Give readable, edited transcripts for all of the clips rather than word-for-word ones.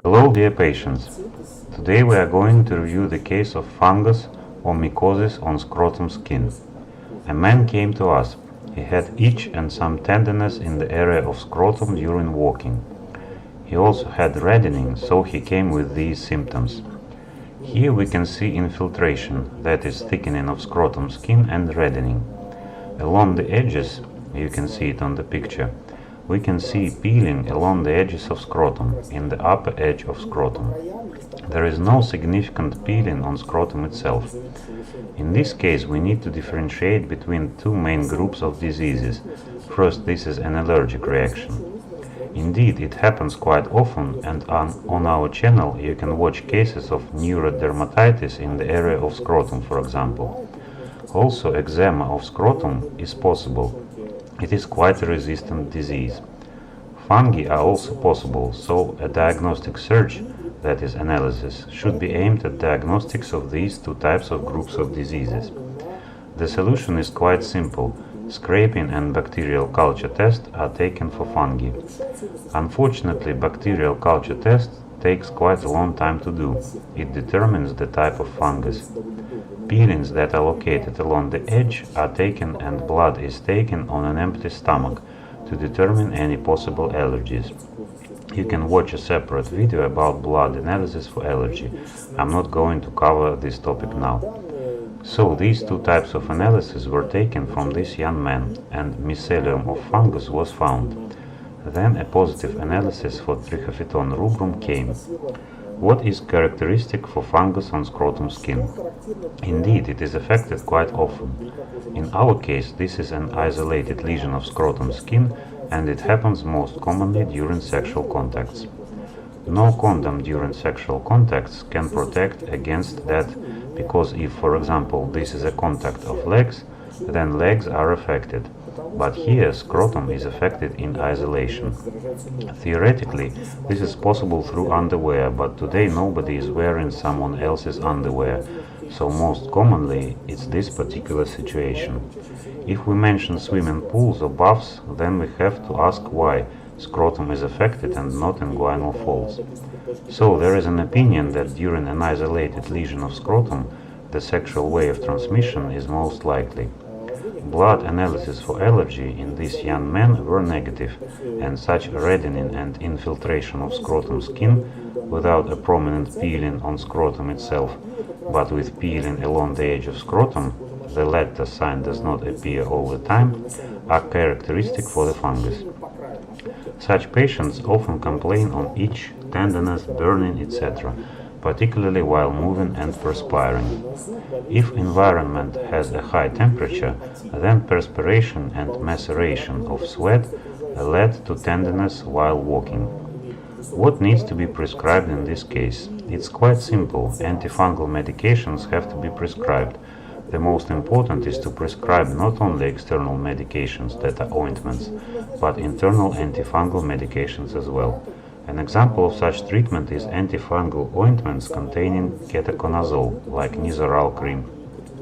Hello dear patients, today we are going to review the case of fungus or mycosis on scrotum skin. A man came to us. He had itch and some tenderness in the area of scrotum during walking. He also had reddening, so he came with these symptoms. Here we can see infiltration, that is thickening of scrotum skin, and reddening. Along the edges, you can see it on the picture, we can see peeling along the edges of scrotum, in the upper edge of scrotum. There is no significant peeling on scrotum itself. In this case, we need to differentiate between two main groups of diseases. First, this is an allergic reaction. Indeed, it happens quite often, and on our channel you can watch cases of neurodermatitis in the area of scrotum, for example. Also, eczema of scrotum is possible. It is quite a resistant disease. Fungi are also possible, so a diagnostic search, that is analysis, should be aimed at diagnostics of these two types of groups of diseases. The solution is quite simple. Scraping and bacterial culture tests are taken for fungi. Unfortunately, bacterial culture test takes quite a long time to do. It determines the type of fungus. Peelings that are located along the edge are taken and blood is taken on an empty stomach to determine any possible allergies. You can watch a separate video about blood analysis for allergy. I'm not going to cover this topic now. So these two types of analysis were taken from this young man, and mycelium of fungus was found. Then a positive analysis for Trichophyton rubrum came. What is characteristic for fungus on scrotum skin? Indeed, it is affected quite often. In our case, this is an isolated lesion of scrotum skin, and it happens most commonly during sexual contacts. No condom during sexual contacts can protect against that, because if, for example, this is a contact of legs, then legs are affected. But here scrotum is affected in isolation. Theoretically, this is possible through underwear, but today nobody is wearing someone else's underwear, so most commonly it's this particular situation. If we mention swimming pools or baths, then we have to ask why scrotum is affected and not inguinal folds. So there is an opinion that during an isolated lesion of scrotum, the sexual way of transmission is most likely. Blood analysis for allergy in this young man were negative, and such reddening and infiltration of scrotum skin without a prominent peeling on scrotum itself, but with peeling along the edge of scrotum, the latter sign does not appear all the time, are characteristic for the fungus. Such patients often complain on itch, tenderness, burning, etc., particularly while moving and perspiring. If environment has a high temperature, then perspiration and maceration of sweat led to tenderness while walking. What needs to be prescribed in this case? It's quite simple. Antifungal medications have to be prescribed. The most important is to prescribe not only external medications that are ointments, but internal antifungal medications as well. An example of such treatment is antifungal ointments containing ketoconazole, like Nizoral cream,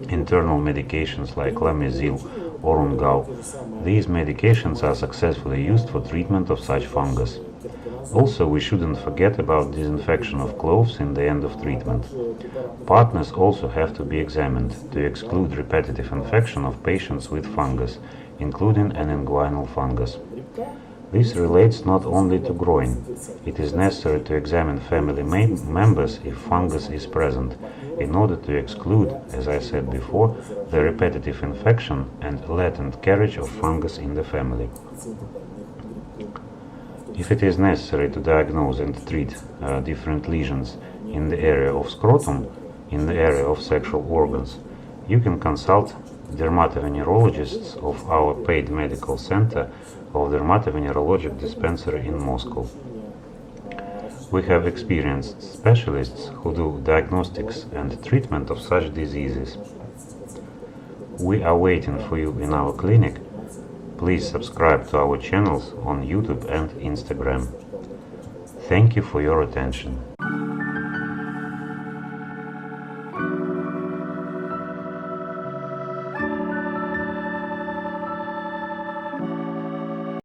internal medications like Lamizil or Ungao. These medications are successfully used for treatment of such fungus. Also, we shouldn't forget about disinfection of clothes in the end of treatment. Partners also have to be examined to exclude repetitive infection of patients with fungus, including an inguinal fungus. This relates not only to groin. It is necessary to examine family members if fungus is present, in order to exclude, as I said before, the repetitive infection and latent carriage of fungus in the family. If it is necessary to diagnose and treat different lesions in the area of scrotum, in the area of sexual organs, you can consult dermatovenerologists of our paid medical center of dermatovenerologic dispensary in Moscow. We have experienced specialists who do diagnostics and treatment of such diseases. We are waiting for you in our clinic. Please subscribe to our channels on YouTube and Instagram. Thank you for your attention.